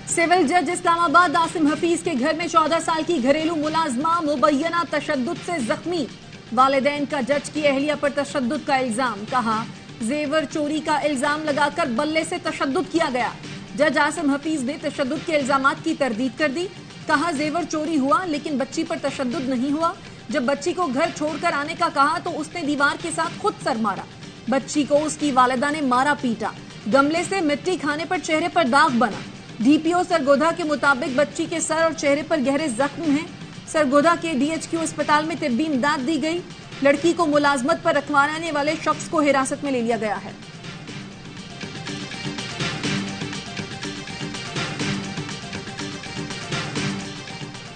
Civil जज इस्लामाबाद आसिम हफीज के घर में 14 साल की घरेलू मुलाजमा मुबैना तशद्दुद से जख्मी। वालिदैन का जज की अहलिया पर तशद्दुद का इल्जाम। कहा जेवर चोरी का इल्जाम लगाकर बल्ले से तशद्दुद किया गया। जज आसिम हफीज ने तशद्दुद के इल्जामात की तरदीद कर दी। कहा जेवर चोरी हुआ लेकिन बच्ची पर तशद्दुद नहीं हुआ। जब बच्ची को घर छोड़कर आने का कहा तो उसने दीवार के साथ खुद सर मारा। बच्ची को उसकी वालिदा ने मारा पीटा। गमले से मिट्टी खाने पर चेहरे पर दाग बना। डीपीओ सरगोधा के मुताबिक बच्ची के सर और चेहरे पर गहरे जख्म हैं। सरगोधा के डीएचक्यू अस्पताल में तिब्बी इमदाद दी गई। लड़की को मुलाजमत पर रखवाने वाले शख्स को हिरासत में ले लिया गया है।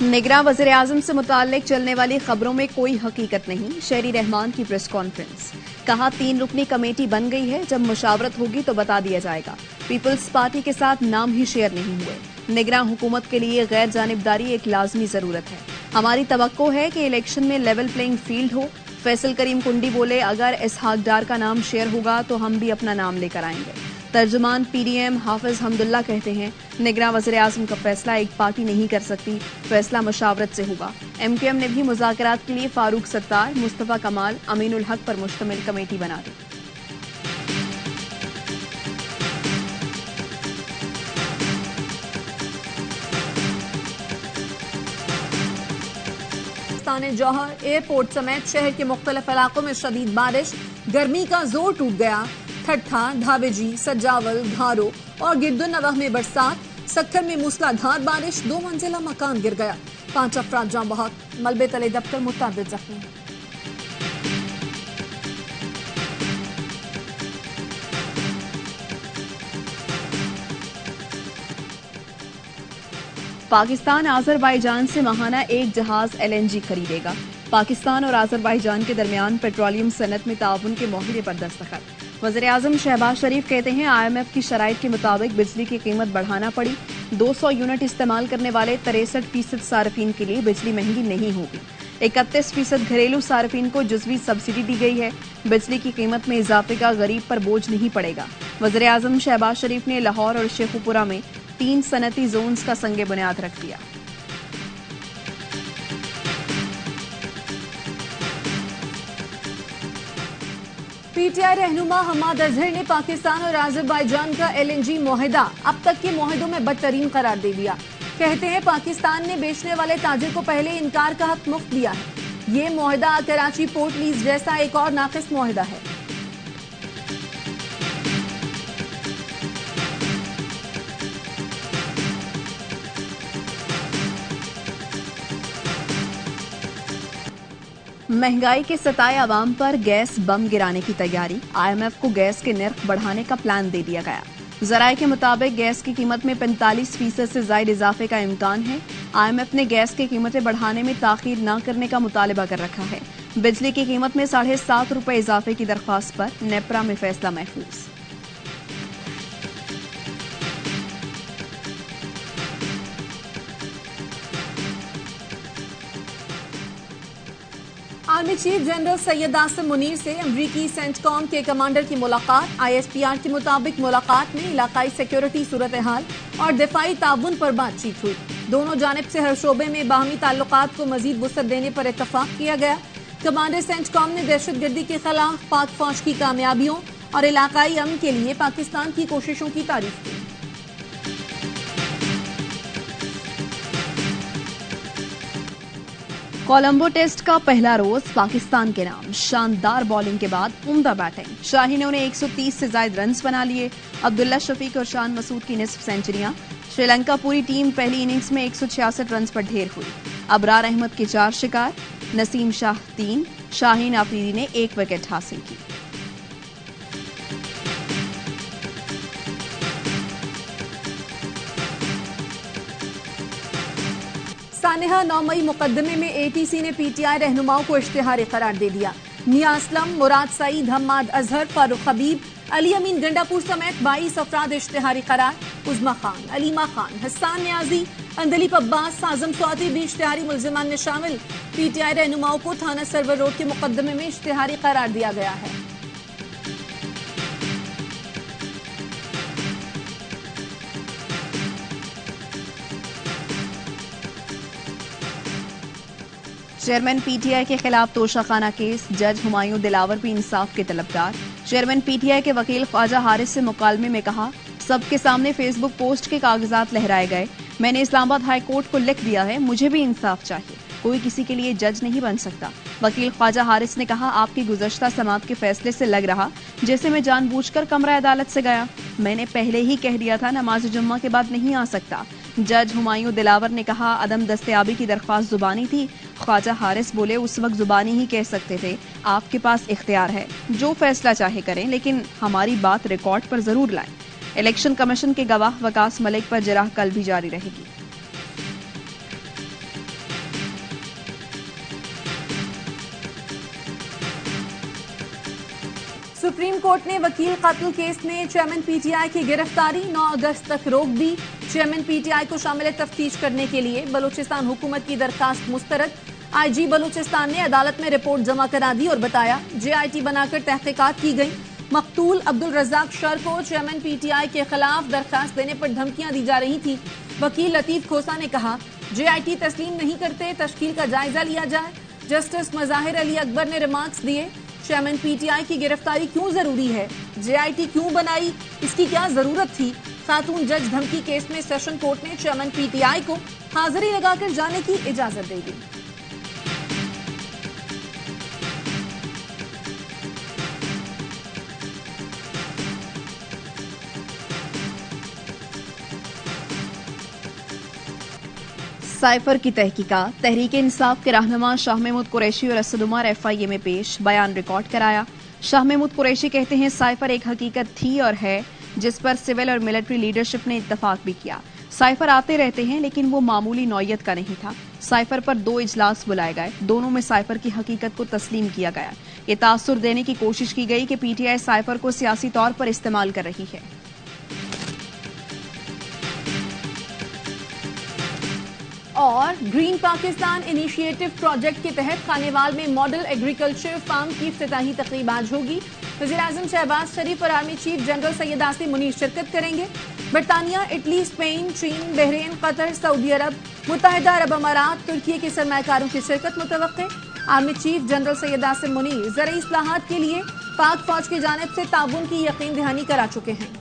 निगरान वज़ीर-ए-आज़म से मुताल्लिक चलने वाली खबरों में कोई हकीकत नहीं। शहरी रहमान की प्रेस कॉन्फ्रेंस। कहा 3 रुकनी कमेटी बन गई है, जब मुशावरत होगी तो बता दिया जाएगा। पीपल्स पार्टी के साथ नाम ही शेयर नहीं हुए। निगरान हुकूमत के लिए गैर जानिबदारी एक लाजमी जरूरत है। हमारी तवक्को है कि इलेक्शन में लेवल प्लेइंग फील्ड हो। फैसल करीम कुंडी बोले, अगर इसहाक डार का नाम शेयर होगा तो हम भी अपना नाम लेकर आएंगे। तर्जुमान पीडीएम हाफिज हमदुल्ला कहते हैं, निगरान वज़ीर-ए-आज़म का फैसला एक पार्टी नहीं कर सकती, फैसला मशावरत से होगा। एमक्यूएम ने भी मुज़ाकरात के लिए फारूक सत्तार, मुस्तफ़ा कमाल, अमीनुल हक पर मुश्तमिल कमेटी बना दी। जौहर एयरपोर्ट समेत शहर के मुख्तलिफ इलाकों में शदीद बारिश। गर्मी का जोर टूट गया। ठट्ठा, धाबेजी, सज्जावल, घारो और गिरदुनवाह में बरसात। सक्खर में मूसलाधार बारिश। 2 मंजिला मकान गिर गया। 5 अफराद जाँ बहक। मलबे तले दबकर मुताबिद जख्मी। पाकिस्तान आज़रबाईजान से माहाना 1 जहाज LNG खरीदेगा। पाकिस्तान और आज़रबाईजान के दरमियान पेट्रोलियम सनत में ताउन के मुआहदे पर दस्तखत। वज़ीर-ए-आज़म शहबाज शरीफ कहते हैं, IMF की शराइत के मुताबिक बिजली की कीमत बढ़ाना पड़ी। 200 यूनिट इस्तेमाल करने वाले 63% सार्फिन के लिए बिजली महंगी नहीं होगी। 31% घरेलू सार्फिन को जुज़वी सब्सिडी दी गई है। बिजली की कीमत में इजाफे का गरीब पर बोझ नहीं पड़ेगा। वज़ीर-ए-आज़म शहबाज शरीफ ने लाहौर और शेखुपुरा में 3 सनती जोन्स का संगे बुनियाद रख दिया। पीटीआई रहनुमा हमाद अजहर ने पाकिस्तान और आज़रबाईजान का LNG मुआहदा अब तक के मुआहदों में बदतरीन करार दे दिया। कहते हैं, पाकिस्तान ने बेचने वाले ताजिर को पहले इनकार का हक मुफ्त दिया है। ये मुआहदा कराची पोर्ट लीज जैसा एक और नाकिस मुआहदा है। महंगाई के सताए आवाम पर गैस बम गिराने की तैयारी। IMF को गैस के नर्ख बढ़ाने का प्लान दे दिया गया। जराये के मुताबिक गैस की कीमत में 45% से ज्यादा इजाफे का इम्कान है। IMF ने गैस की कीमतें बढ़ाने में ताखीर न करने का मुतालबा कर रखा है। बिजली की कीमत में 7.5 रुपए इजाफे की दरख्वास्त पर नेपरा में फैसला महफूज। Army chief general Syed Asim Munir से अमरीकी सेंटकॉम के कमांडर की मुलाकात। ISPR के मुताबिक मुलाकात में इलाकाई सिक्योरिटी सूरत हाल और दिफाई ताउन पर बातचीत हुई। दोनों जानिब से हर शोबे में बाहमी ताल्लुकात को मजीद वुसअत देने पर इत्तफाक किया गया। कमांडर सेंटकॉम ने दहशतगर्दी के खिलाफ पाक फौज की कामयाबियों और इलाकाई अमन के लिए पाकिस्तान की कोशिशों की तारीफ की। कोलंबो टेस्ट का पहला रोज पाकिस्तान के नाम। शानदार बॉलिंग के बाद उम्दा बैटिंग। शाहीनों ने 130 से ज्यादा रन्स बना लिए। अब्दुल्ला शफीक और शान मसूद की निस्फ सेंचुरियां। श्रीलंका पूरी टीम पहली इनिंग्स में 166 रन्स पर ढेर हुई। अबरार अहमद के 4 शिकार, नसीम शाह 3, शाहीन आफरीदी ने 1 विकेट हासिल की। सानिहा 9 मई मुकदमे में ATC ने PTI रहनुमाओं को इश्तिहारी करार दे दिया। मियां असलम, मुराद सईद, हम्माद अजहर, फारूक हबीब, अली अमीन गंडापुर समेत 22 अफराद इश्तिहारी करार। उज़मा खान, अलीमा खान, हस्सान न्याजी, अंदलीप अब्बास, आजम स्वाति भी इश्तिहारी मुल्जिमान में शामिल। PTI रहनुमाओं को थाना सर्वर रोड के मुकदमे में इश्तिहारी करार दिया गया है। चेयरमैन पीटीआई के खिलाफ तोशाखाना केस, जज हुमायूं दिलावर भी इंसाफ के तलबगार। चेयरमैन पीटीआई के वकील ख्वाजा हारिस से मुकालमे में कहा, सबके सामने फेसबुक पोस्ट के कागजात लहराए गए। मैंने इस्लामाबाद हाई कोर्ट को लिख दिया है, मुझे भी इंसाफ चाहिए। कोई किसी के लिए जज नहीं बन सकता। वकील ख्वाजा हारिस ने कहा, आपकी गुज़श्ता समाअत के फैसले से लग रहा जैसे मैं जानबूझकर कमरा अदालत से गया। मैंने पहले ही कह दिया था नमाज जुम्मा के बाद नहीं आ सकता। जज हुमायूं दिलावर ने कहा, अदम दस्तयाबी की दरख्वास्त जुबानी थी। ख्वाजा हारिस बोले, उस वक्त जुबानी ही कह सकते थे। आपके पास इख्तियार है, जो फैसला चाहे करें, लेकिन हमारी बात रिकॉर्ड पर जरूर लाएं। इलेक्शन कमीशन के गवाह वकास मलिक पर जिरह कल भी जारी रहेगी। सुप्रीम कोर्ट ने वकील कत्ल केस में चेयरमैन पीटीआई की गिरफ्तारी 9 अगस्त तक रोक दी। चेयरमैन पीटीआई को शामिल तफ्तीश करने के लिए बलूचिस्तान हुकूमत की दरखास्त मुस्तरद। आईजी बलूचिस्तान ने अदालत में रिपोर्ट जमा करा दी और बताया, जेआईटी बनाकर तहकीकात की गई। मकतूल अब्दुल रज़ाक शर को चेयरमैन पीटीआई के खिलाफ दरखास्त देने पर धमकियां दी जा रही थी। वकील लतीफ खोसा ने कहा, जेआईटी तस्लीम नहीं करते, तश्कील का जायजा लिया जाए। जस्टिस मज़ाहिर अली अकबर ने रिमार्क्स दिए, चेयरमैन पीटीआई की गिरफ्तारी क्यों जरूरी है, जेआईटी क्यों बनाई, इसकी क्या जरूरत थी। खातून जज धमकी केस में सेशन कोर्ट ने चेयरमैन पीटीआई को हाजिरी लगाकर जाने की इजाजत दे दी। साइफर की तहकीकात, तहरीक इंसाफ के रहनुमा शाह महमूद कुरैशी और असद उमर एफआईए में पेश, बयान रिकॉर्ड कराया। शाह महमूद कुरैशी कहते हैं, साइफर एक हकीकत थी और है जिस पर सिविल और मिलिट्री लीडरशिप ने इत्तफाक भी किया। साइफर आते रहते हैं, लेकिन वो मामूली नौयत का नहीं था। साइफर पर 2 इजलास बुलाए गए, दोनों में साइफर की हकीकत को तस्लीम किया गया। ये तासुर देने की कोशिश की गई कि पीटीआई साइफर को सियासी तौर पर इस्तेमाल कर रही है। और ग्रीन पाकिस्तान इनिशिएटिव प्रोजेक्ट के तहत खानेवाल में मॉडल एग्रीकल्चर फार्म की इफ्तिताही तकरीब आज होगी। वज़ीर-ए-आज़म शहबाज शरीफ और army chief general Syed Asim Munir शिरकत करेंगे। बरतानिया, इटली, स्पेन, चीन, बहरीन, कतर, सऊदी अरब, मुत्तहिदा अरब अमारात, तुर्की के सरमाकारों की शिरकत मुतवक्के। Army chief general Syed Asim Munir ज़रई इस्लाहात के लिए पाक फौज की जानिब से ताउन की यकीन दहानी करा चुके हैं।